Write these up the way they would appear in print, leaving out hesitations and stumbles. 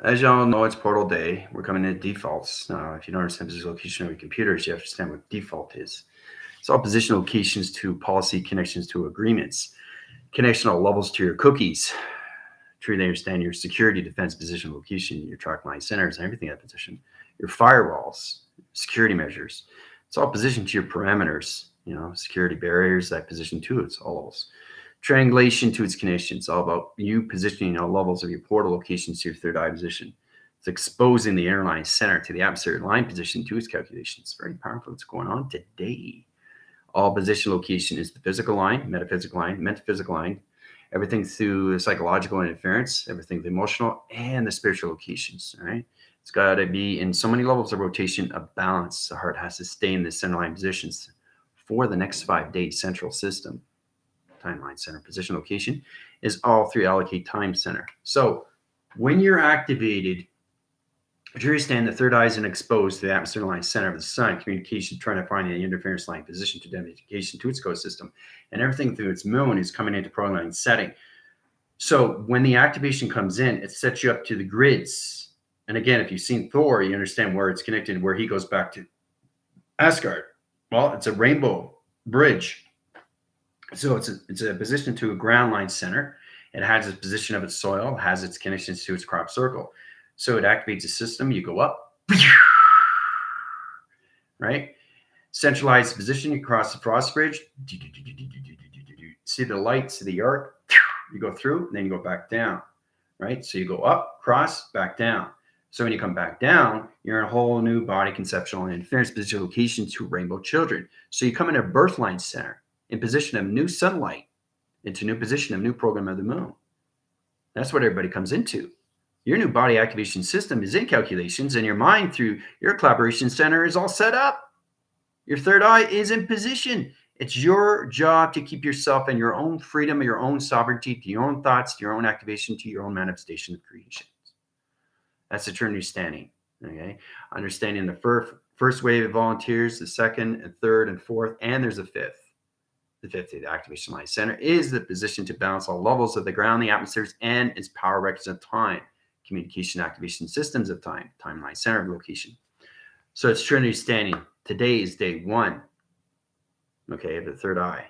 As y'all know, it's portal day. We're coming into defaults. Now, if you don't understand position location of your computers, you have to understand what default is. It's all position locations to policy, connections to agreements, connectional levels to your cookies. Truly understand your security, defense, position, location, your track line centers, and everything at position, your firewalls, security measures. It's all positioned to your parameters, security barriers that position to its levels. Triangulation to its connections, all about you positioning all levels of your portal locations to your third eye position. It's exposing the interline center to the atmospheric line position to its calculations. Very powerful what's going on today. All position location is the physical line, metaphysical line, metaphysical line, everything through the psychological interference, everything the emotional and the spiritual locations. All right. It's got to be in so many levels of rotation, a balance. The heart has to stay in the center line positions for the next 5 days. Central system, timeline center, position location is all three allocate time center. So when you're activated, Jury stand, the third eye is exposed to the atmospheric line center of the sun, communication trying to find the interference line position to identification to its ghost system, and everything through its moon is coming into proline setting. So when the activation comes in, it sets you up to the grids. And again, if you've seen Thor, you understand where it's connected, where he goes back to Asgard. Well, it's a rainbow bridge. So it's a position to a ground line center. It has its position of its soil, has its connections to its crop circle. So it activates the system. You go up, right? Centralized position. You cross the frost bridge. See the light, see the arc. You go through, and then you go back down, right? So you go up, cross, back down. So when you come back down, you're in a whole new body conceptual and interference position location to rainbow children. So you come in a birth line center in position of new sunlight into new position of new program of the moon. That's what everybody comes into. Your new body activation system is in calculations, and your mind through your collaboration center is all set up. Your third eye is in position. It's your job to keep yourself in your own freedom, your own sovereignty, to your own thoughts, to your own activation, to your own manifestation of creation. That's eternity standing. Okay, understanding the first wave of volunteers, the second and third and fourth, and there's a fifth. The fifth, the activation line center, is the position to balance all levels of the ground, the atmospheres, and its power records of time, communication activation systems of time, timeline center of location. So it's Trinity standing. Today is day 1. Okay, of the third eye.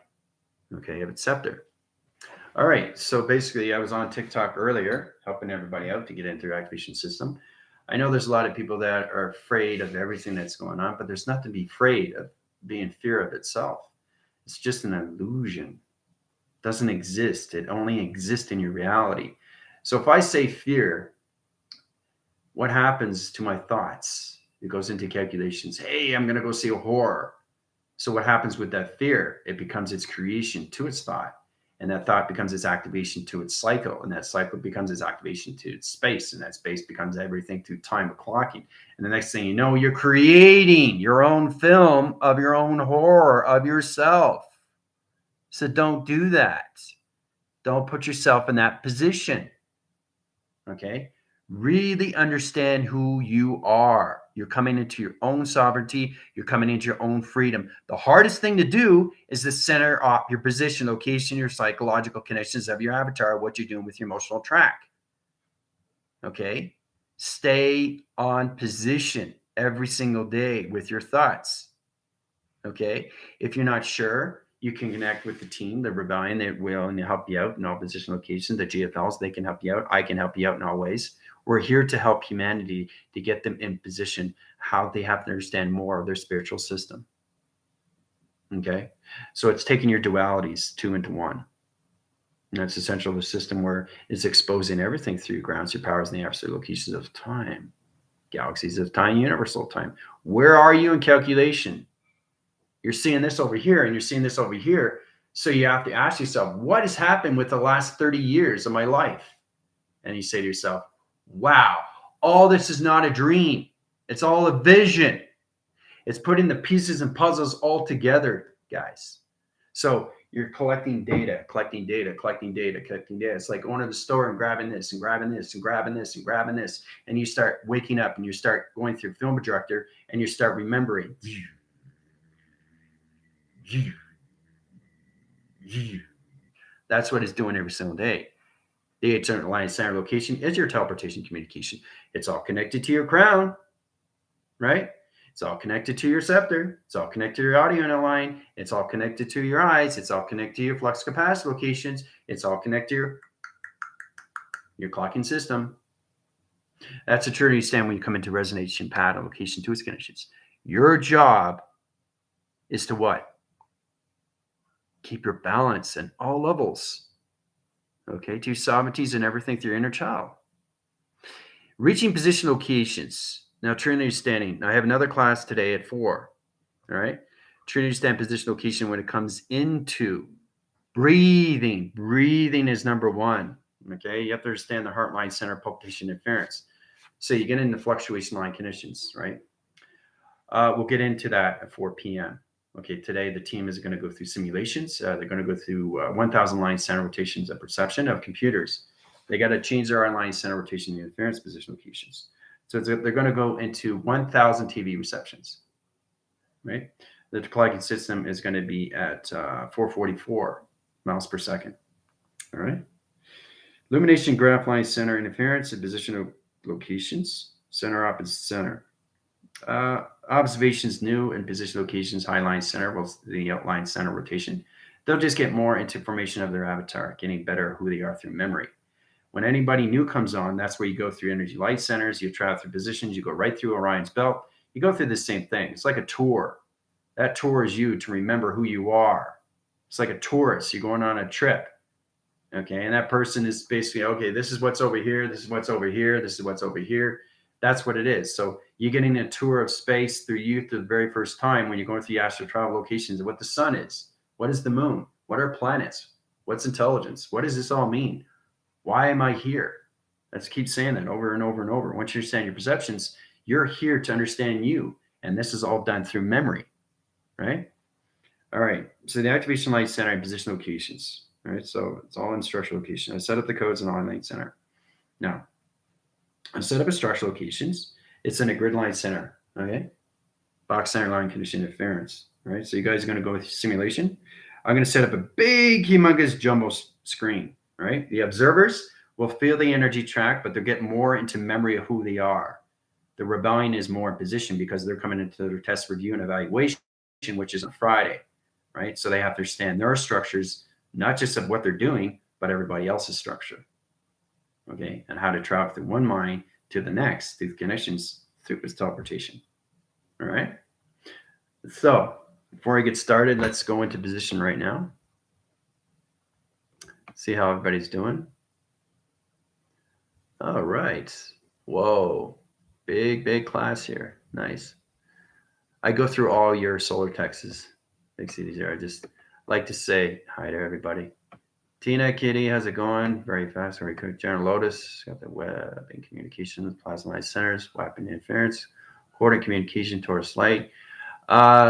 Okay, of its scepter. All right, so basically I was on TikTok earlier, helping everybody out to get into their activation system. I know there's a lot of people that are afraid of everything that's going on, but there's nothing to be afraid of being fear of itself. It's just an illusion. It doesn't exist. It only exists in your reality. So if I say fear, what happens to my thoughts? It goes into calculations. Hey, I'm going to go see a horror. So what happens with that fear? It becomes its creation to its thought. And that thought becomes its activation to its cycle. And that cycle becomes its activation to its space. And that space becomes everything through time of clocking. And the next thing you know, you're creating your own film of your own horror of yourself. So don't do that. Don't put yourself in that position. Okay? Really understand who you are. You're coming into your own sovereignty. You're coming into your own freedom. The hardest thing to do is to center up your position, location, your psychological connections of your avatar, what you're doing with your emotional track. Okay? Stay on position every single day with your thoughts. Okay? If you're not sure, you can connect with the team, the Rebellion. They will and help you out in all position locations. The GFLs, they can help you out. I can help you out in all ways. We're here to help humanity to get them in position how they have to understand more of their spiritual system. Okay? So it's taking your dualities 2 into 1. And that's essential the system where it's exposing everything through your grounds, your powers, and the absolute locations of time, galaxies of time, universal time. Where are you in calculation? You're seeing this over here and you're seeing this over here. So you have to ask yourself, what has happened with the last 30 years of my life? And you say to yourself, wow, all this is not a dream. It's all a vision. It's putting the pieces and puzzles all together, guys. So you're collecting data, collecting data, collecting data, collecting data. It's like going to the store and grabbing this and grabbing this and grabbing this and grabbing this. And you start waking up and you start going through film projector and you start remembering. That's what it's doing every single day. The Rebillion Alliance center location is your teleportation communication. It's all connected to your crown, right? It's all connected to your scepter. It's all connected to your audio in a line. It's all connected to your eyes. It's all connected to your flux capacitor locations. It's all connected to your clocking system. That's a true stand when you come into resonation pad on location 2 connections. Your job is to what? Keep your balance in all levels. Okay, to your sovereignties and everything through your inner child. Reaching position locations. Now, Trinity standing. Now, I have another class today at 4. All right. Trinity stand position location when it comes into breathing. Breathing is number 1. Okay. You have to understand the heart, mind, center, palpitation, interference. So you get into fluctuation line conditions, right? We'll get into that at 4 p.m. Okay. Today, the team is going to go through simulations. They're going to go through 1,000 line center rotations of perception of computers. They got to change their line center rotation and interference position locations. So they're going to go into 1,000 TV receptions, right? The clocking system is going to be at 444 miles per second. All right. Illumination, graph line, center interference, and positional locations, center opposite center. Observations, new and position locations, high line center, well, the outline center rotation. They'll just get more into formation of their avatar, getting better who they are through memory. When anybody new comes on, that's where you go through energy light centers, you travel through positions, you go right through Orion's belt, you go through the same thing. It's like a tour. That tour is you to remember who you are. It's like a tourist. You're going on a trip. Okay. And that person is basically, okay, this is what's over here. This is what's over here. This is what's over here. That's what it is. So you're getting a tour of space through you through the very first time when you're going through the astral travel locations of what the sun is. What is the moon? What are planets? What's intelligence? What does this all mean? Why am I here? Let's keep saying that over and over and over. Once you understand your perceptions, you're here to understand you. And this is all done through memory, right? All right. So the activation light center and position locations. All right. So it's all in structural location. I set up the codes in online center. Now, I set up a structural locations. It's in a grid line center. Okay. Box center line condition interference. All right. So you guys are going to go with simulation. I'm going to set up a big, humongous jumbo screen. Right. The observers will feel the energy track, but they'll get more into memory of who they are. The rebellion is more in position because they're coming into their test review and evaluation, which is on Friday. Right. So they have to understand their structures, not just of what they're doing, but everybody else's structure. Okay. And how to travel through one mind to the next through the connections through this teleportation. All right. So before I get started, let's go into position right now. See how everybody's doing. All right. Whoa. Big class here. Nice. I go through all your solar texts. Big cities here. I just like to say hi to everybody. Tina, Kitty, how's it going? Very fast, very quick. General Lotus, got the web and communications, plasma centers, weapon interference, coordinate communication, Taurus light.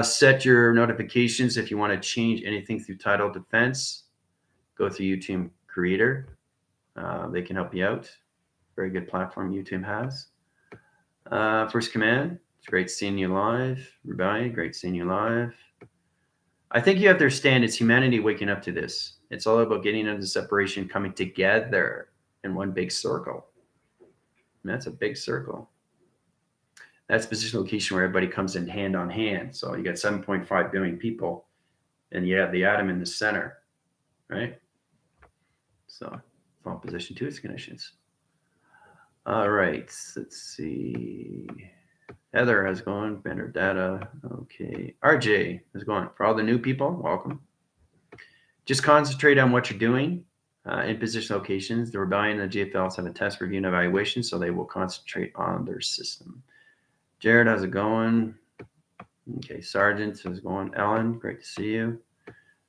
Set your notifications if you want to change anything through title defense. Go through YouTube Creator. They can help you out. Very good platform YouTube has. First Command, it's great seeing you live. Rebillion, great seeing you live. I think you have to understand it's humanity waking up to this. It's all about getting into separation, coming together in one big circle. And that's a big circle. That's position location where everybody comes in hand on hand. So you got 7.5 billion people, and you have the atom in the center, right? So all position 2 is conditions. All right, let's see. Heather, how's it going? Banner data. Okay. RJ, how's it going? For all the new people, welcome. Just concentrate on what you're doing in position locations. The Rebellion and the GFLs have a test review and evaluation, so they will concentrate on their system. Jared, how's it going? Okay. Sergeant, how's it going? Ellen, great to see you.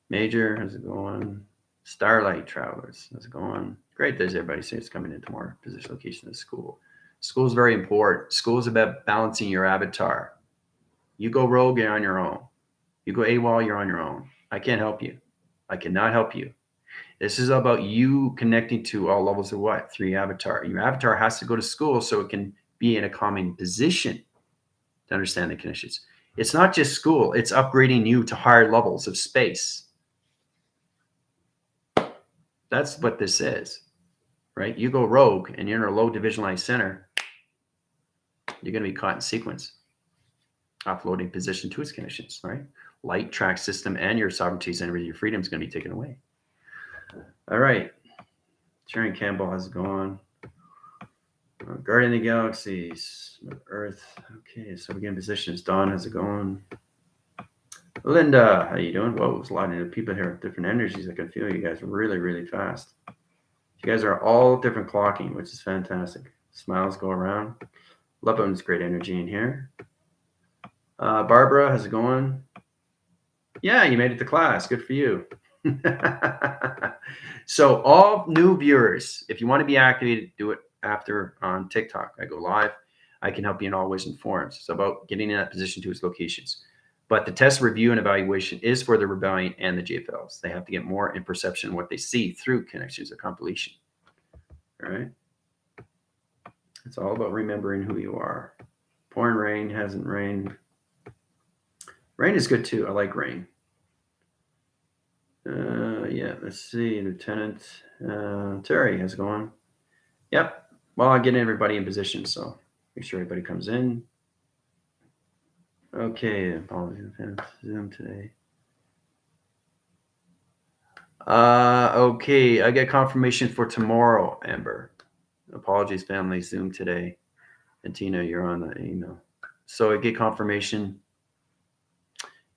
Major, how's it going? Starlight Travelers, how's it going? Great. There's everybody saying it's coming into more position location of school. School is very important. School is about balancing your avatar. You go rogue, you're on your own. You go AWOL, you're on your own. I can't help you. I cannot help you. This is about you connecting to all levels of what? 3 avatar. Your avatar has to go to school so it can be in a calming position to understand the conditions. It's not just school. It's upgrading you to higher levels of space. That's what this is. right? You go rogue and you're in a low divisionalized center, you're going to be caught in sequence. Offloading position to its conditions, right? Light, track system, and your sovereignties and your freedom is going to be taken away. All right. Sharon Campbell, how's it going? Guardian of the Galaxies, Earth. Okay, so we get in positions. Dawn, how's it going? Linda, how you doing? Whoa, there's a lot of people here with different energies. I can feel you guys really, really fast. You guys are all different clocking, which is fantastic. Smiles go around. Love there's great energy in here. Barbara, how's it going? Yeah, you made it to class. Good for you. So all new viewers, if you want to be activated, do it after on TikTok. I go live. I can help you in all ways and forms. It's about getting in that position to its locations. But the test, review, and evaluation is for the Rebellion and the JFLs. They have to get more in perception of what they see through connections of compilation. All right. It's all about remembering who you are. Pouring rain, hasn't rained. Rain is good too. I like rain. Yeah, let's see. Lieutenant Terry, how's it going? Yep. Well, I'll get everybody in position, so make sure everybody comes in. Okay, apologies, Zoom today. Okay, I get confirmation for tomorrow, Amber. Apologies, family, Zoom today. And Tina, you're on the email. So I get confirmation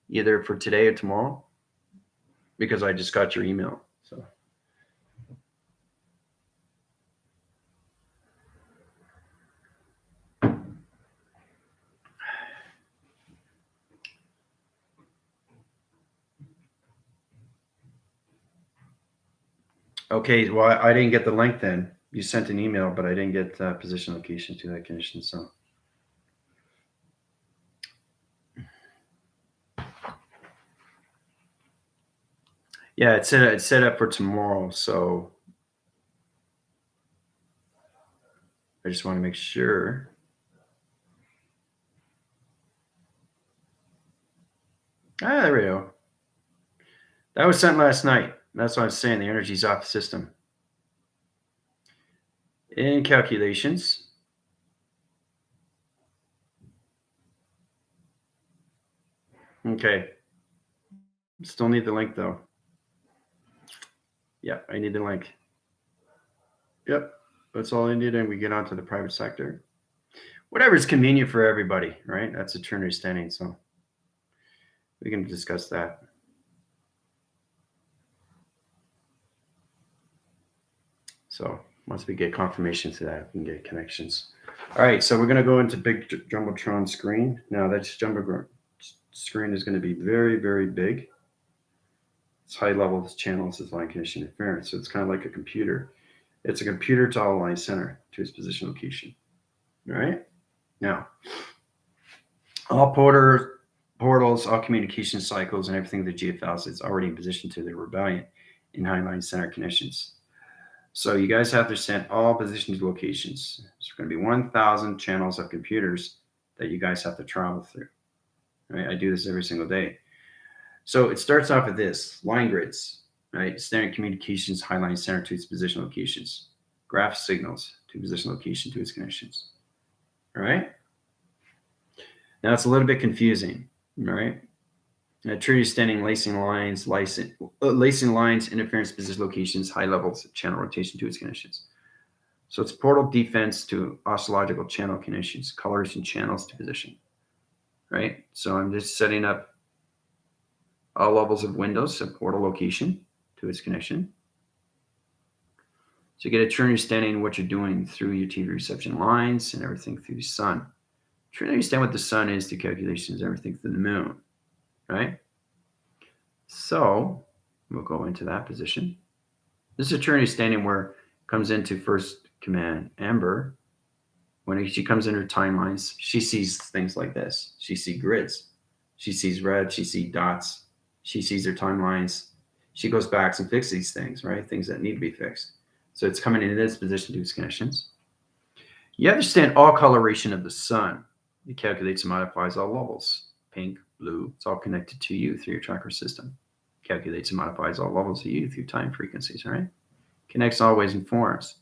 either for today or tomorrow because I just got your email. So. Okay, well, I didn't get the link then. You sent an email, but I didn't get position location to that condition. So. Yeah, it's set up for tomorrow, so I just want to make sure. There we go. That was sent last night. That's what I'm saying. The energy's off the system. In calculations. Okay. Still need the link though. Yeah, I need the link. Yep. That's all I need, and we get on to the private sector. Whatever's convenient for everybody, right? That's a turn understanding, so we can discuss that. So once we get confirmation to that, we can get connections. All right, so we're going to go into big Jumbotron screen. Now that Jumbotron screen is going to be very, very big. It's high level channels is line condition interference. So it's kind of like a computer. It's a computer to all line center to its position location. All right. Now, all portals, all communication cycles, and everything the GFLs is already in position to the Rebellion in high line center conditions. So you guys have to send all positions locations. There's going to be 1,000 channels of computers that you guys have to travel through. Right? I do this every single day. So it starts off with this line grids, right? Standard communications, highline center to its position locations, graph signals to position location to its connections. All right. Now it's a little bit confusing, all right? True standing lacing lines, interference position locations, high levels of channel rotation to its connections. So it's portal defense to oscillological channel connections, colors and channels to position, right? So I'm just setting up all levels of windows, a portal location to its connection. So you get a true understanding of what you're doing through your TV reception lines and everything through the sun. Trying to understand what the sun is to calculations, everything through the moon, right? So we'll go into that position. This is a true understanding where it comes into first command. Amber, when she comes in her timelines, she sees things like this. She sees grids. She sees red. She sees dots. She sees her timelines. She goes back and fixes these things, right? Things that need to be fixed. So it's coming into this position to its connections. You understand all coloration of the sun. It calculates and modifies all levels. Pink, blue, it's all connected to you through your chakra system. Calculates and modifies all levels of you through time frequencies, right? Connects always and forms.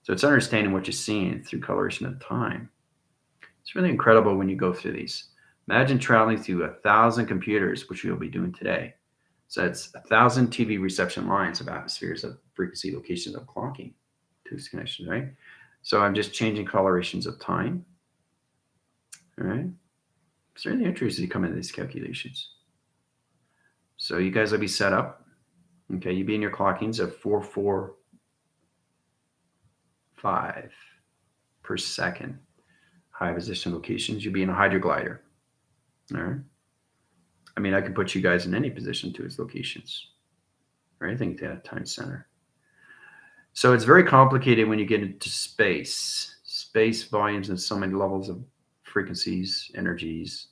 So it's understanding what you're seeing through coloration of time. It's really incredible when you go through these. Imagine traveling through 1,000 computers, which we'll be doing today. So it's 1,000 TV reception lines of atmospheres of frequency locations of clocking to this connection, right? So I'm just changing colorations of time. All right. It's really interesting to come into these calculations. So you guys will be set up. Okay, you'll be in your clockings of 445 per second. High position locations. You'll be in a hydroglider. All right. I mean, I can put you guys in any position to its locations or anything to that time center. So it's very complicated when you get into space. Space volumes and so many levels of frequencies, energies,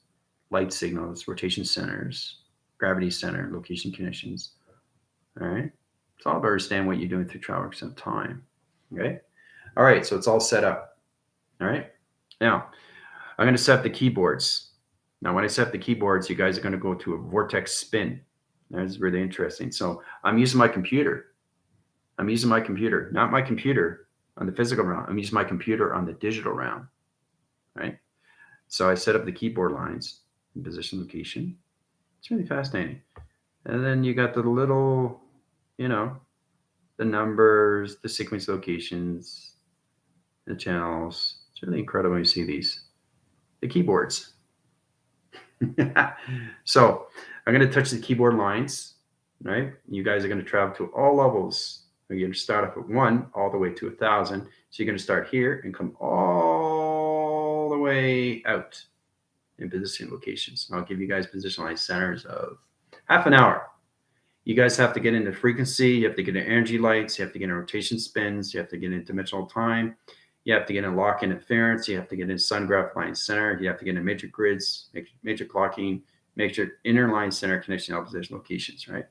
light signals, rotation centers, gravity center, location conditions. All right. It's all about understanding what you're doing through traverse of time. Okay. All right. So it's all set up. All right. Now, I'm going to set up the keyboards. Now, when I set up the keyboards, you guys are going to go to a vortex spin. That's really interesting. So I'm using my computer. I'm using my computer, not my computer on the physical realm. I'm using my computer on the digital realm, right? So I set up the keyboard lines in position location. It's really fascinating. And then you got the little, the numbers, the sequence locations, the channels. It's really incredible when you see these. The keyboards. So I'm going to touch the keyboard lines, right? You guys are going to travel to all levels. You're going to start off at 1 all the way to 1,000. So you're going to start here and come all the way out in position locations. And I'll give you guys positionalized centers of half an hour. You guys have to get into frequency. You have to get into energy lights. You have to get into rotation spins. You have to get into dimensional time. You have to get in lock interference. You have to get in sun graph line center. You have to get in major grids, major clocking, major inner line center connection opposition locations, right?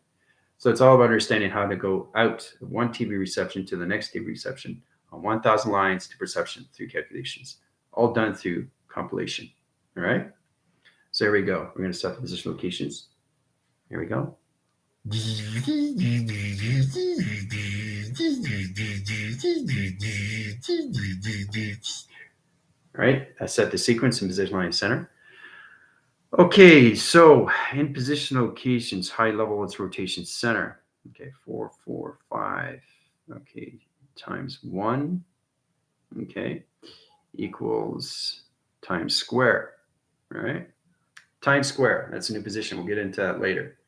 So it's all about understanding how to go out of one TV reception to the next TV reception on 1,000 lines to perception through calculations, all done through compilation. All right. So here we go. We're going to set the position locations. Here we go. All right. I set the sequence in position line center. Okay, so in position locations, high level, it's rotation center. Okay, 4, 4, 5. Okay, times 1. Okay, equals times square. All right, times square. That's a new position. We'll get into that later.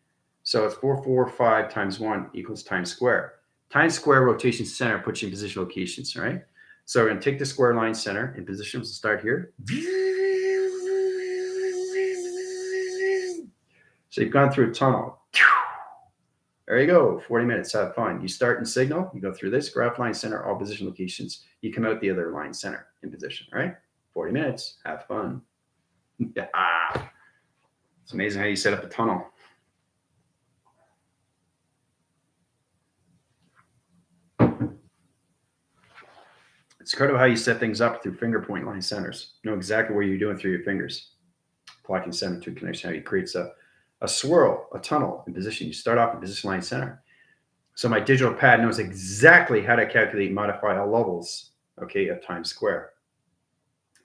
So it's 4, 4, 5 times 1 equals times square. Times square rotation center puts you in position locations. All right. So we're going to take the square line center in position. We'll start here. So you've gone through a tunnel. There you go. 40 minutes. Have fun. You start in signal. You go through this graph line center, all position locations. You come out the other line center in position. All right. 40 minutes. Have fun. Yeah. It's amazing how you set up a tunnel. It's incredible how you set things up through finger point line centers. You know exactly what you're doing through your fingers. Clocking center to connection, how you create a swirl, a tunnel in position. You start off in position line center. So my digital pad knows exactly how to calculate and modify all levels, okay, of time square.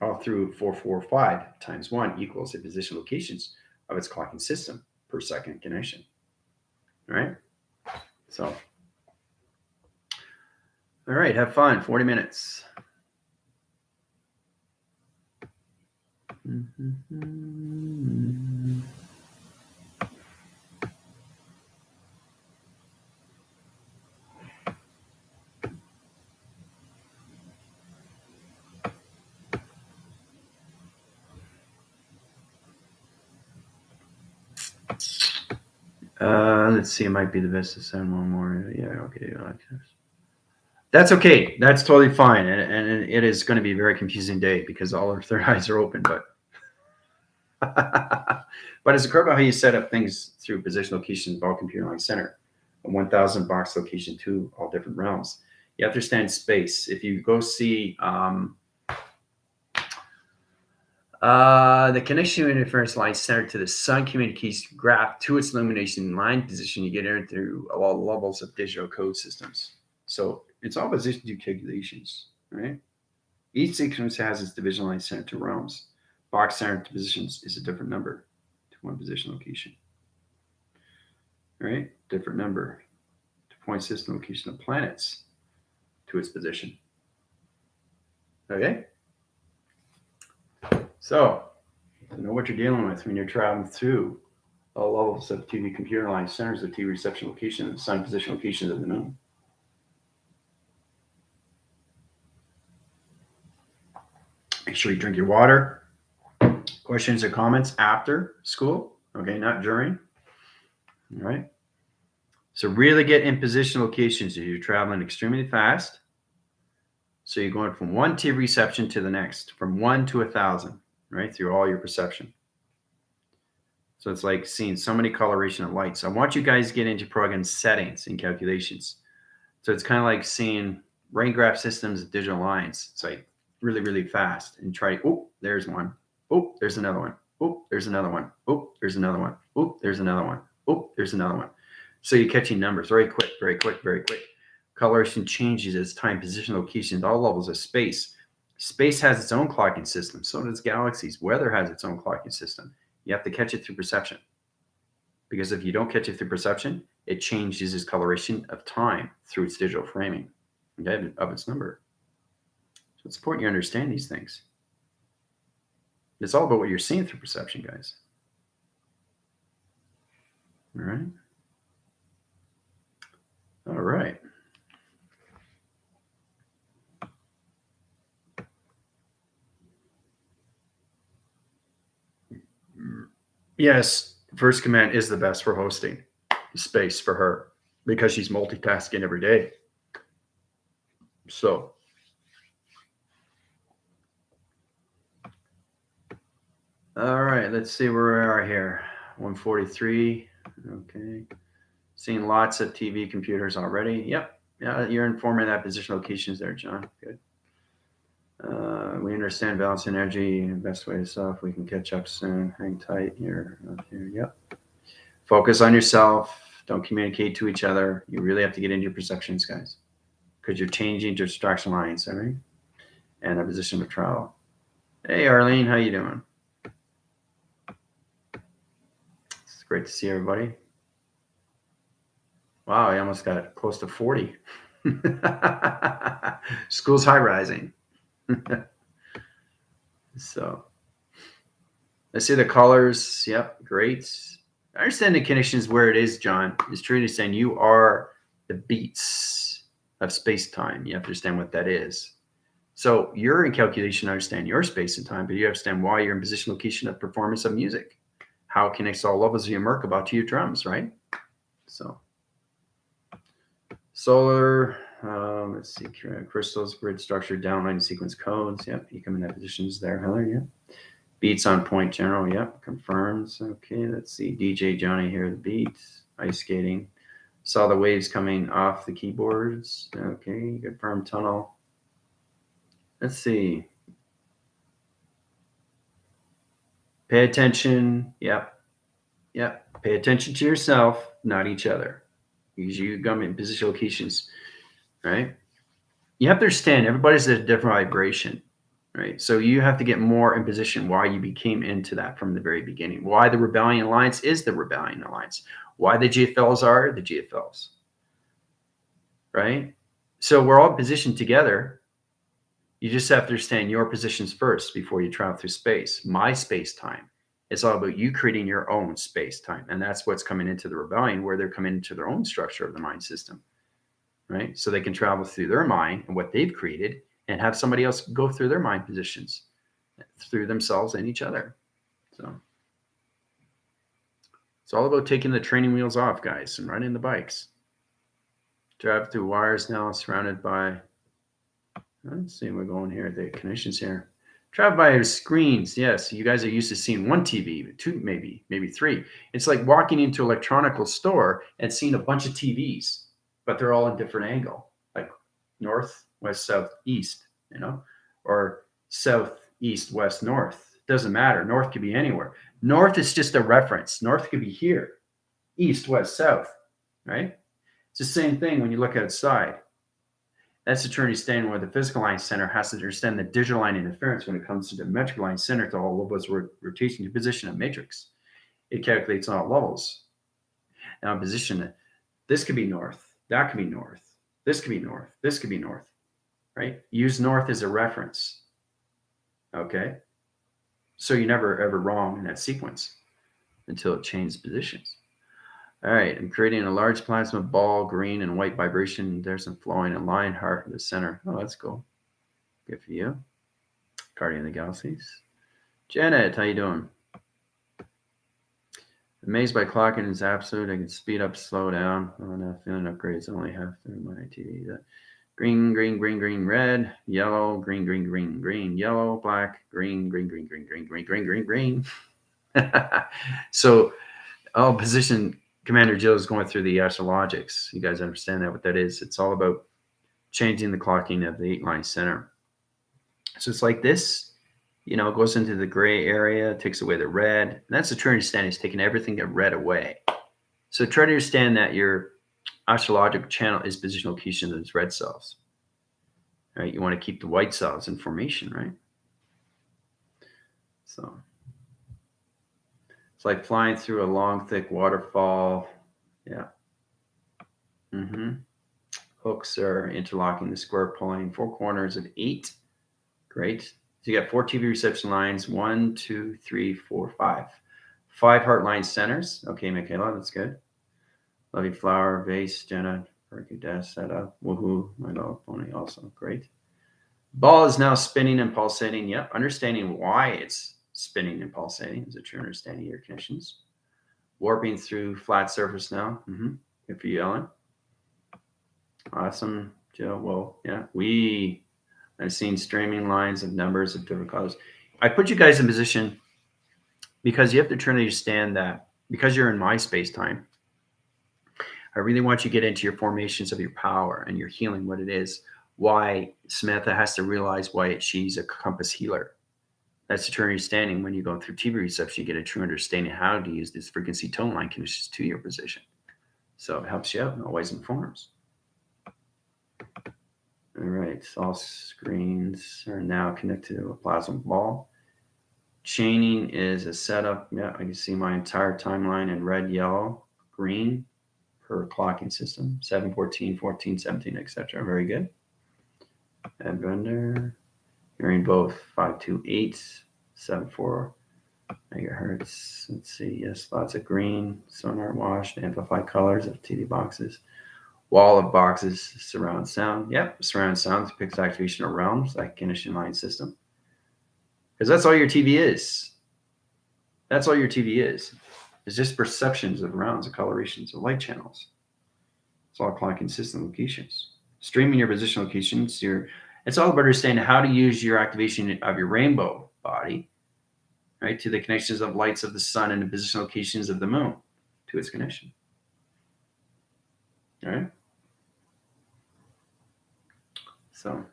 All through 445 times 1 equals the position locations of its clocking system per second connection. All right? So, all right, have fun. 40 minutes. Let's see. It might be the best to send one more. Yeah, okay. That's okay. That's totally fine. And it is going to be a very confusing day because all our third eyes are open. But but it's incredible how you set up things through position locations of all computer line center, a 1,000 box location to all different realms. You have to understand space. If you go see the connection interference line centered to the sun communication graph to its illumination line position, you get into all levels of digital code systems. So it's all position to calculations. right? Each sequence has its division line center to realms. Box center to positions is a different number to one position location, right? Different number to point system location of planets to its position. Okay? So, to know what you're dealing with when you're traveling through all levels of TV computer line centers of TV reception location and sun position locations of the moon. Make sure you drink your water. Questions or comments after school, okay, not during. All right. So really get in position locations if you're traveling extremely fast. So you're going from one TV reception to the next, from 1 to 1,000, right, through all your perception. So it's like seeing so many coloration of lights. I want you guys to get into program settings and calculations. So it's kind of like seeing rain graph systems of digital lines. It's like really, really fast and try, oh, there's one. Oh, there's another one. Oh, there's another one. Oh, there's another one. Oh, there's another one. Oh, there's another one. So you're catching numbers very quick, very quick, very quick. Coloration changes as time, position, location, all levels of space. Space has its own clocking system. So does galaxies. Weather has its own clocking system. You have to catch it through perception. Because if you don't catch it through perception, it changes its coloration of time through its digital framing, okay, of its number. So it's important you understand these things. It's all about what you're seeing through perception, guys. All right. All right. Yes, first command is the best for hosting space for her because she's multitasking every day. So, all right, let's see where we are here. 143. Okay. Seeing lots of TV computers already. Yep. Yeah, you're informing that position locations there, John. Good. We understand balance energy. Best way to solve. We can catch up soon. Hang tight. You're here. Yep. Focus on yourself. Don't communicate to each other. You really have to get into your perceptions, guys, because you're changing your distraction lines, all right? And a position of travel. Hey, Arlene, how you doing? It's great to see everybody. Wow, I almost got close to 40. School's high rising. So let's see the colors. Yep, great. I understand the conditions where it is, John. Is truly saying you are the beats of space-time. You have to understand what that is. So you're in calculation to understand your space and time, but you understand why you're in position, location of performance of music. How it connects all levels of your Merkaba to your drums, right? So solar, let's see, crystals, grid structure, downline sequence codes. Yep, you come in that positions there, Heather. Yep. Beats on point general. Yep, confirms. Okay, let's see. DJ Johnny here, the beats. Ice skating. Saw the waves coming off the keyboards. Okay, confirm tunnel. Let's see. Pay attention. Yep. Yep. Pay attention to yourself, not each other. Because you come in position locations, right? You have to understand everybody's at a different vibration, right? So you have to get more in position why you became into that from the very beginning. Why the Rebillion Alliance is the Rebillion Alliance. Why the GFLs are the GFLs, right? So we're all positioned together. You just have to understand your positions first before you travel through space. My space time. It's all about you creating your own space time. And that's what's coming into the rebellion, where they're coming into their own structure of the mind system, right? So they can travel through their mind and what they've created and have somebody else go through their mind positions through themselves and each other. So it's all about taking the training wheels off, guys, and riding the bikes. Drive through wires now, surrounded by, let's see, we're going here, the connections here. Travel by screens. Yes, you guys are used to seeing one TV, two, maybe three. It's like walking into an electronical store and seeing a bunch of TVs, but they're all in different angle, like north, west, south, east, or south, east, west, north. It doesn't matter. North could be anywhere. North is just a reference. North could be here. East, west, south, right? It's the same thing when you look outside. That's the turn you stand where the physical line center has to understand the digital line interference when it comes to the metric line center to all levels rotation to position a matrix. It calculates all levels. Now position, this could be north, that could be north, this could be north, this could be north, right? Use north as a reference, okay? So you're never ever wrong in that sequence until it changes positions. All right, I'm creating a large plasma ball, green and white vibration. There's some flowing and line heart in the center. Oh, that's cool. Good for you. Guardian of the Galaxies. Janet, how you doing? Amazed by clocking is absolute. I can speed up, slow down. Oh, no, feeling upgrades only half through my TV. Green, green, green, green, red, yellow, green, green, green, green, yellow, black, green, green, green, green, green, green, green, green, green. So, position Commander Jill is going through the astrologics. You guys understand that what that is? It's all about changing the clocking of the 8-line center. So it's like this, it goes into the gray area, takes away the red. And that's the Trinity standing, is taking everything that red away. So try to understand that your astrological channel is positional location of those red cells. Right? You want to keep the white cells in formation, right? So it's like flying through a long, thick waterfall. Yeah. Hooks are interlocking the square, pulling 4 corners of 8. Great. So you got 4 TV reception lines, 1, 2, 3, 4, 5. 5 heart line centers. Okay, Michaela, that's good. Lovey Flower, Vase, Jenna, Dash, Setup, Woohoo, my dog pony also. Great. Ball is now spinning and pulsating. Yep. Understanding why it's spinning and pulsating is a true understanding of your conditions. Warping through flat surface now. Good for you, Ellen. Awesome, Joe. Well, yeah. I've seen streaming lines of numbers of different colors. I put you guys in position because you have to try to understand that because you're in my space-time, I really want you to get into your formations of your power and your healing, what it is, why Samantha has to realize why she's a compass healer. That's the true understanding. When you go through TV reception, you get a true understanding how to use this frequency tone line conditions to your position. So it helps you out in all ways and forms. All right, so all screens are now connected to a plasma ball. Chaining is a setup. Yeah, I can see my entire timeline in red, yellow, green per clocking system. 7, 14, 14, 17, etc. Very good. Add render. Hearing both 528, 74 megahertz. Let's see. Yes, lots of green. Sonar washed, amplified colors of TV boxes. Wall of boxes, surround sound. Yep, surround sound depicts activation of realms like condition line system. Because that's all your TV is. That's all your TV is. It's just perceptions of rounds, of colorations, of light channels. It's all clocking system locations. Streaming your position locations. It's all about understanding how to use your activation of your rainbow body, right, to the connections of lights of the sun and the position locations of the moon to its connection. All right. So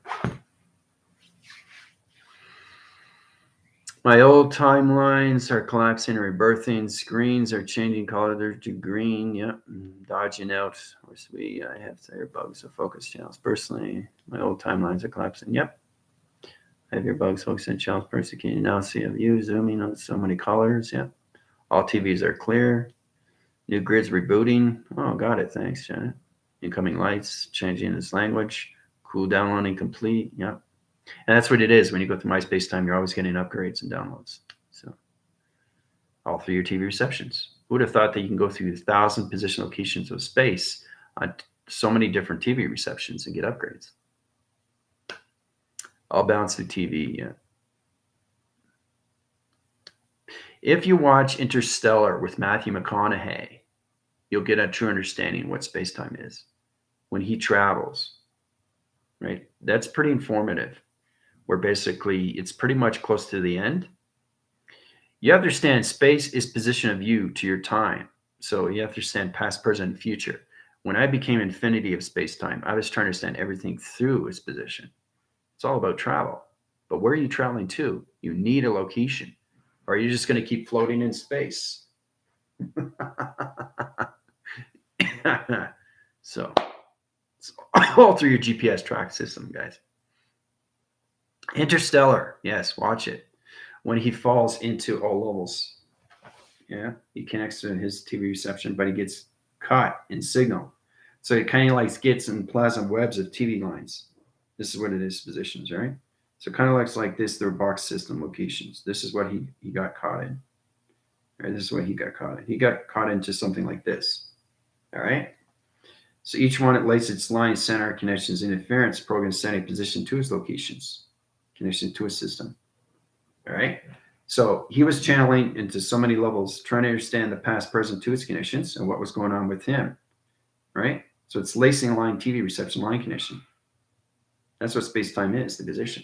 my old timelines are collapsing and rebirthing. Screens are changing color to green. Yep. Dodging out. I have tire bugs of focus channels. Personally, my old timelines are collapsing. Yep. I have your bugs, focus and channels. Personally, can you now see a view zooming on so many colors? Yep. All TVs are clear. New grids rebooting. Oh, got it. Thanks, Janet. Incoming lights changing its language. Cool downloading complete. Yep. And that's what it is. When you go through my space time, you're always getting upgrades and downloads. So all through your TV receptions. Who would have thought that you can go through 1,000 position locations of space on so many different TV receptions and get upgrades? All balanced through TV. Yeah. If you watch Interstellar with Matthew McConaughey, you'll get a true understanding of what space-time is. When he travels, right? That's pretty informative, where basically it's pretty much close to the end. You understand space is position of you to your time. So you have to understand past, present, and future. When I became infinity of space-time, I was trying to understand everything through its position. It's all about travel. But where are you traveling to? You need a location. Or are you just going to keep floating in space? So It's all through your GPS track system, guys. Interstellar, yes, watch it. When he falls into all levels, yeah, he connects to his TV reception, but he gets caught in signal. So it kind of like gets in plasma webs of TV lines. This is what it is, positions, right? So kind of looks like this, their box system locations. This is what he got caught in. Right, this is what he got caught in. He got caught into something like this. All right. So each one it lays its line, center, connections, interference, program setting position to its locations, connection to a system. All right. So he was channeling into so many levels, trying to understand the past, present to its connections and what was going on with him. Right. So it's lacing a line, TV reception, line connection. That's what space-time is, the position.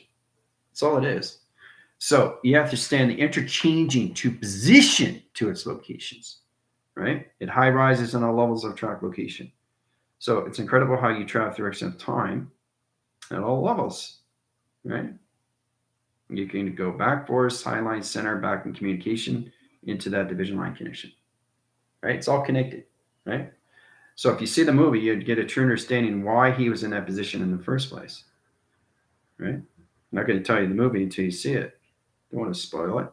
That's all it is. So you have to stand the interchanging to position to its locations. Right. It high rises on all levels of track location. So it's incredible how you travel through direction of time at all levels, right? You can go back, force, high line, center, back in communication into that division line connection, right? It's all connected, right? So if you see the movie, you'd get a true understanding why he was in that position in the first place, right? I'm not going to tell you the movie until you see it. Don't want to spoil it.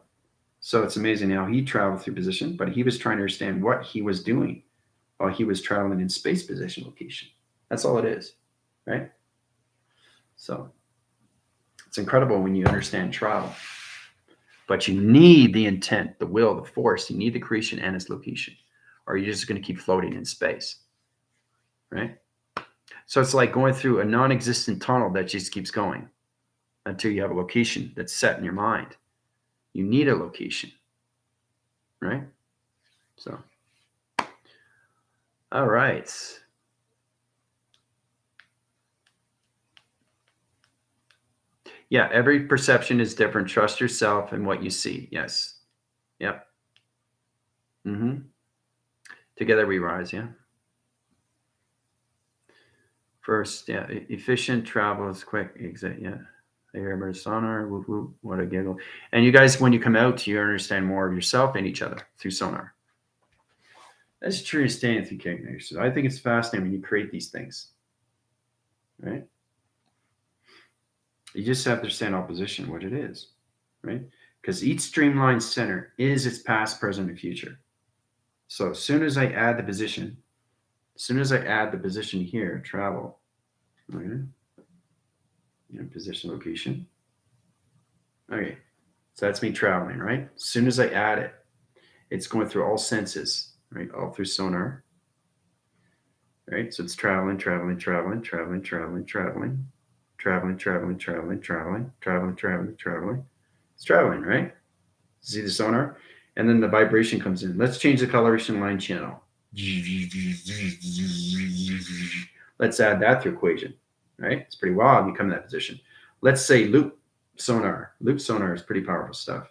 So it's amazing how he traveled through position, but he was trying to understand what he was doing while he was traveling in space position location. That's all it is, right? So it's incredible when you understand travel. But you need the intent, the will, the force. You need the creation and its location, or you're just going to keep floating in space, right? So it's like going through a non-existent tunnel that just keeps going until you have a location that's set in your mind. You need a location, right? So, all right. Yeah, every perception is different. Trust yourself and what you see. Yes. Yep. Mm-hmm. Together we rise. Yeah. First, yeah, efficient travel is quick. Exit. Yeah. I hear about sonar. Whoop, whoop, what a giggle. And you guys, when you come out, you understand more of yourself and each other through sonar. That's true understanding through characters. I think it's fascinating when you create these things, right? You just have to understand opposition, what it is, right? Because each streamline center is its past, present, and future. So as soon as I add the position, here, travel, okay, position, location. Okay, so that's me traveling, right? As soon as I add it, it's going through all senses, right? All through sonar, right? So it's traveling, traveling, traveling, traveling, traveling, traveling, traveling, traveling, traveling, traveling, traveling, traveling, traveling. It's traveling, right? See the sonar? And then the vibration comes in. Let's change the coloration line channel. Let's add that through equation, right? It's pretty wild. You come to that position. Let's say loop sonar. Loop sonar is pretty powerful stuff.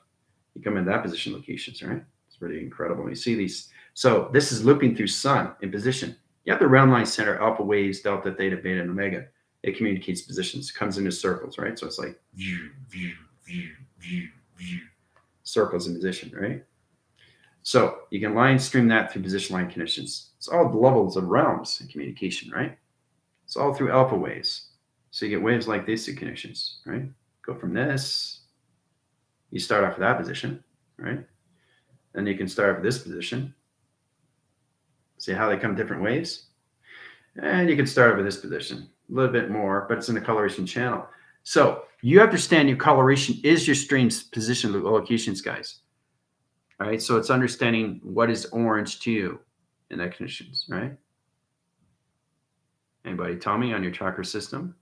You come in that position locations, right? It's pretty incredible. You see these. So this is looping through sun in position. You have the round line center, alpha waves, delta, theta, beta, and omega. It communicates positions, comes into circles, right? So it's like circles in position, right? So you can line stream that through position line connections. It's all the levels of realms in communication, right? It's all through alpha waves. So you get waves like these two connections, right? Go from this. You start off with that position, right? Then you can start with this position. See how they come different ways? And you can start with this position. A little bit more, but it's in the coloration channel. So you understand your coloration is your stream's position locations, guys. All right. So it's understanding what is orange to you in that conditions, right? Anybody tell me on your chakra system?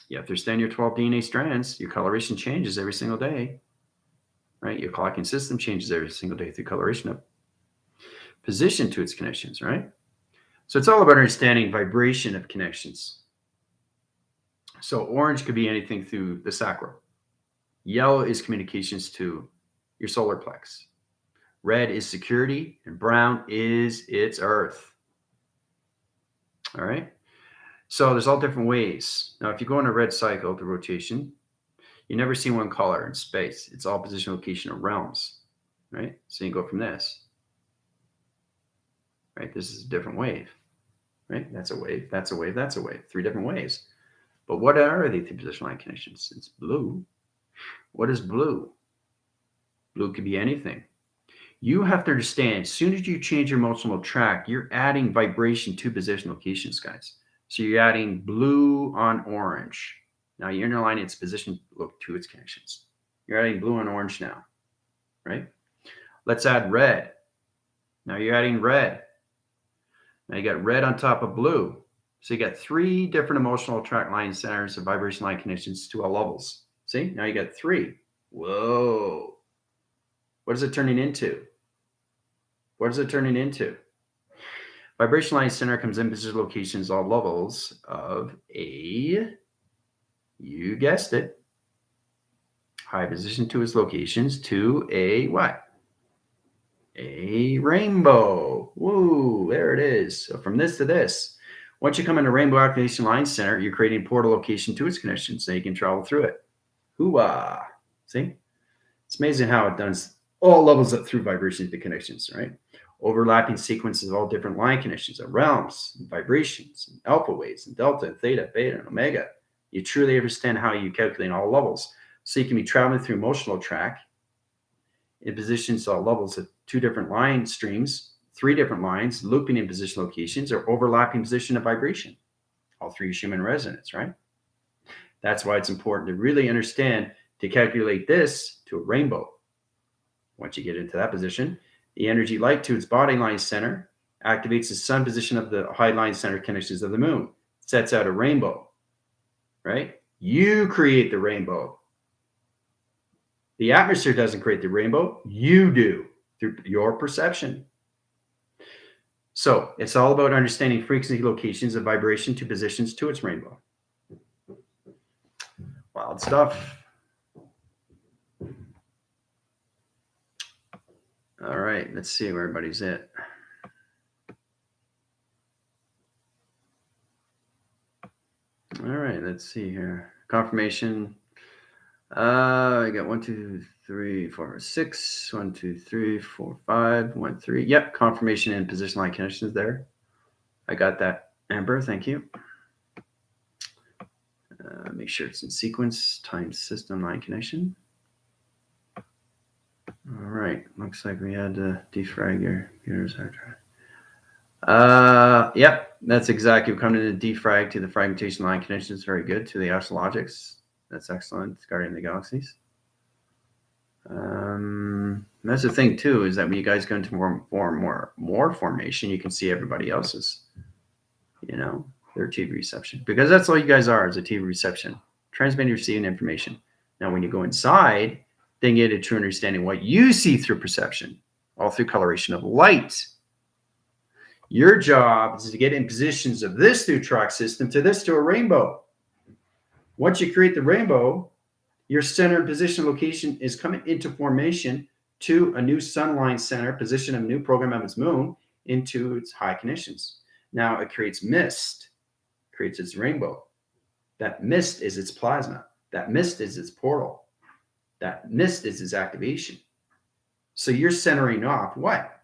You have to understand your 12 DNA strands. Your coloration changes every single day, right? Your clocking system changes every single day through coloration of position to its connections, right? So it's all about understanding vibration of connections. So orange could be anything through the sacral. Yellow is communications to your solar plex. Red is security, and brown is its earth. All right. So there's all different ways. Now, if you go on a red cycle, the rotation, you never see one color in space. It's all position, location, of realms, right? So you go from this, right? This is a different wave, right? That's a wave, that's a wave, that's a wave. 3 different waves. But what are the 3 position line connections? It's blue. What is blue? Blue could be anything. You have to understand, as soon as you change your emotional track, you're adding vibration to position locations, guys. So you're adding blue on orange. Now you're in line its position look to its connections. You're adding blue on orange now, right? Let's add red. Now you're adding red. Now you got red on top of blue. So you got 3 different emotional track line centers of vibration line connections to all levels. See, now you got 3. Whoa. What is it turning into? What is it turning into? Vibration line center comes in position locations, all levels of a, you guessed it, high position to its locations to a what? A rainbow. Woo, there it is. So from this to this. Once you come into Rainbow Activation Line Center, you're creating a portal location to its connection so you can travel through it. Hoo-ah. See? It's amazing how it does all levels up through vibrations to connections, right? Overlapping sequences of all different line connections of realms, and vibrations, and alpha waves, and delta, and theta, beta, and omega. You truly understand how you calculate all levels. So you can be traveling through emotional track in positions all levels of 2 different line streams, 3 different lines, looping in position locations, or overlapping position of vibration. All 3 is human resonance, right? That's why it's important to really understand to calculate this to a rainbow. Once you get into that position, the energy light to its body line center activates the sun position of the high line center connections of the moon, sets out a rainbow, right? You create the rainbow. The atmosphere doesn't create the rainbow. You do through your perception. So it's all about understanding frequency locations of vibration to positions to its rainbow. Wild stuff. All right, let's see where everybody's at. All right, let's see here. Confirmation. I got 1, 2, 3, 4, 6. 1, 2, 3, 4, 5. 1, 3. Yep, confirmation and position line connections there. I got that, Amber. Thank you. Make sure it's in sequence. Time system line connection. All right, looks like we had to defrag your computer's hard drive. Yep, that's exactly coming to defrag to the fragmentation line connections. Very good to the astrologics. That's excellent. Guardian of the Galaxies. That's the thing too, is that when you guys go into more formation, you can see everybody else's, their TV reception, because that's all you guys are, is a TV reception, transmitting, receiving information. Now, when you go inside, then you get a true understanding what you see through perception, all through coloration of light. Your job is to get in positions of this through track system to this to a rainbow. Once you create the rainbow, your center position location is coming into formation to a new sunline center position of a new program of its moon into its high conditions. Now it creates mist, creates its rainbow. That mist is its plasma. That mist is its portal. That mist is its activation. So you're centering off what?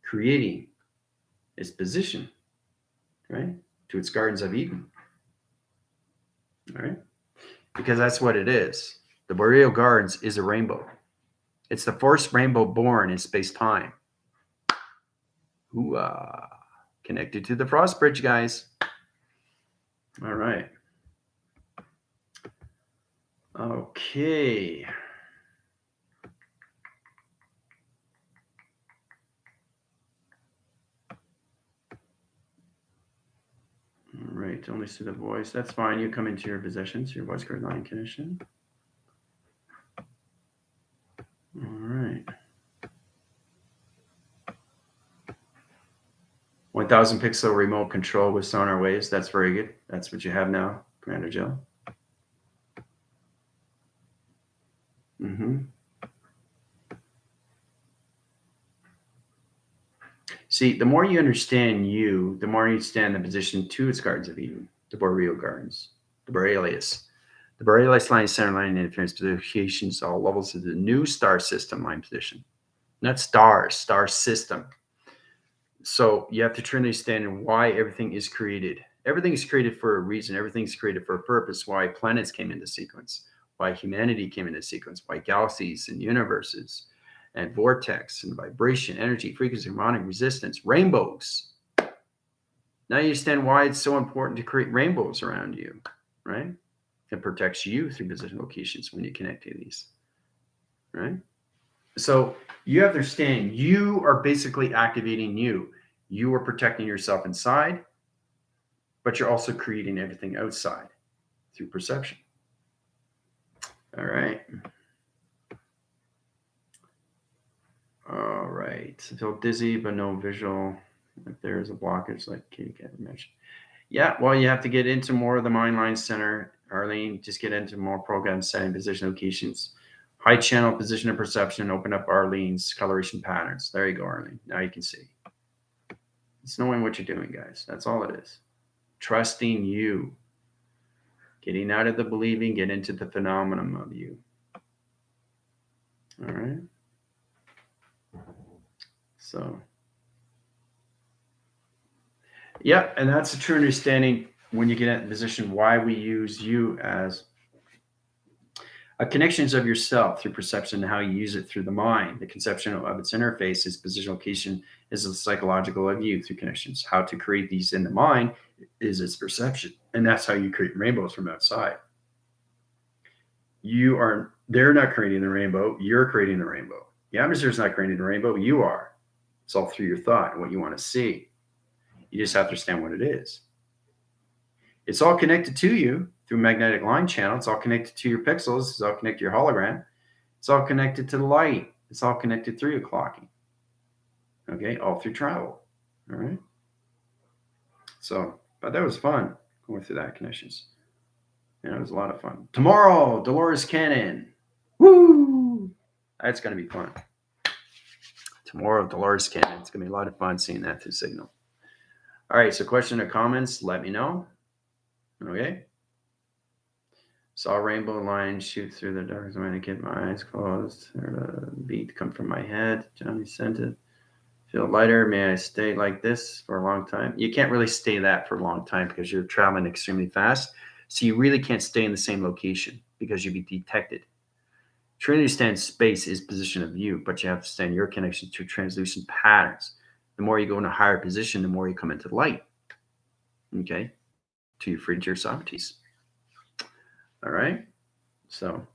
Creating its position, right? To its gardens of Eden. All right? Because that's what it is. The Boreal Gardens is a rainbow. It's the first rainbow born in space-time. Ooh-ah. Connected to the Frost Bridge, guys. All right. Okay. All right, only see the voice. That's fine. You come into your possessions, your voice card line connection. All right. 1,000 pixel remote control with sonar waves. That's very good. That's what you have now, Commander Joe. See, the more you understand you, the more you understand the position to its Gardens of Eden, the Boreal Gardens, the Borealis. The Borealis line center line interference positions all levels of the new star system line position. Not stars, star system. So you have to truly understand why everything is created. Everything is created for a reason. Everything's created for a purpose. Why planets came into sequence, why humanity came into sequence, why galaxies and universes and vortex and vibration, energy, frequency, harmonic resistance, rainbows. Now you understand why it's so important to create rainbows around you, right? It protects you through position locations when you connect to these, right? So you have to understand you are basically activating you. You are protecting yourself inside, but you're also creating everything outside through perception. All right. All right. I feel dizzy, but no visual. If there is a blockage, like Katie Cat mentioned. Yeah, well, you have to get into more of the Mind Line Center, Arlene. Just get into more program setting, position locations, high channel position and perception. Open up Arlene's coloration patterns. There you go, Arlene. Now you can see. It's knowing what you're doing, guys. That's all it is. Trusting you. Getting out of the believing, get into the phenomenon of you. All right. So, yeah, and that's a true understanding when you get in position why we use you as connections of yourself through perception and how you use it through the mind. The conception of its interface is position location is the psychological of you through connections. How to create these in the mind is its perception. And that's how you create rainbows from outside. They're not creating the rainbow, you're creating the rainbow. The atmosphere's not creating the rainbow, you are. It's all through your thought and what you want to see. You just have to understand what it is. It's all connected to you through magnetic line channel. It's all connected to your pixels. It's all connected to your hologram. It's all connected to the light. It's all connected through your clocking. Okay, all through travel. All right. So, but that was fun going through that connections. Yeah, it was a lot of fun. Tomorrow, Dolores Cannon. Woo! That's going to be fun. Tomorrow, Dolores Cannon. It's going to be a lot of fun seeing that through Signal. All right, so question or comments, let me know. Okay. Saw a rainbow line shoot through the dark when I kept my eyes closed. Heard a beat come from my head. Johnny sent it. Feel lighter. May I stay like this for a long time? You can't really stay that for a long time because you're traveling extremely fast. So you really can't stay in the same location because you'll be detected. Trying to understand space is position of you, but you have to understand your connection to translucent patterns. The more you go in a higher position, the more you come into the light. Okay? Till you're free to your Socrates. All right? So,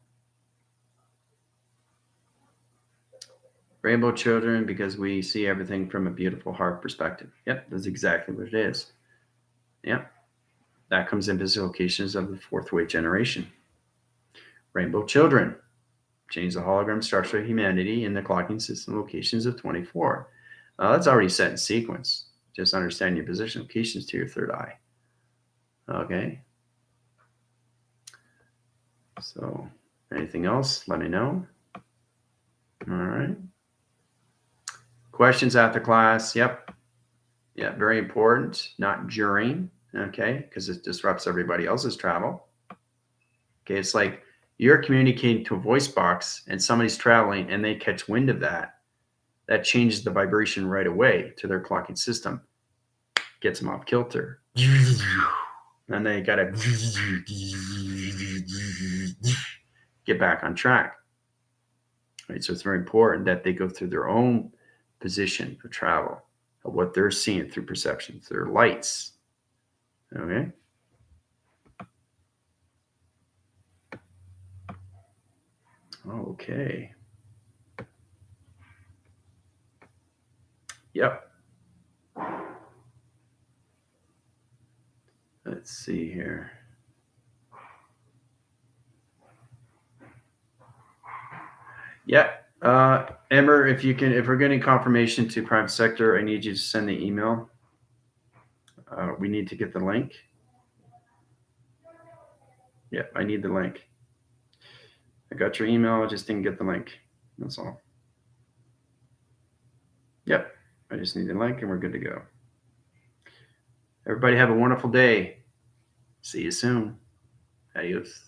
rainbow children, because we see everything from a beautiful heart perspective. Yep, that's exactly what it is. Yep. That comes into the locations of the fourth wave generation. Rainbow children. Change the hologram structure of humanity in the clocking system locations of 24. That's already set in sequence. Just understand your position locations to your third eye. Okay. So, anything else? Let me know. All right. Questions after class? Yep. Yeah, very important. Not during. Okay, because it disrupts everybody else's travel. Okay, it's like you're communicating to a voice box and somebody's traveling and they catch wind of that. That changes the vibration right away to their clocking system, gets them off kilter. And they got to get back on track. Right, so it's very important that they go through their own position of travel, of what they're seeing through perception, through their lights. Okay. Okay. Yep. Let's see here. Yeah. Amber, if we're getting confirmation to private sector, I need you to send the email. We need to get the link. Yeah, I need the link. I got your email. I just didn't get the link. That's all. Yep. I just need the link and we're good to go. Everybody have a wonderful day. See you soon. Adios.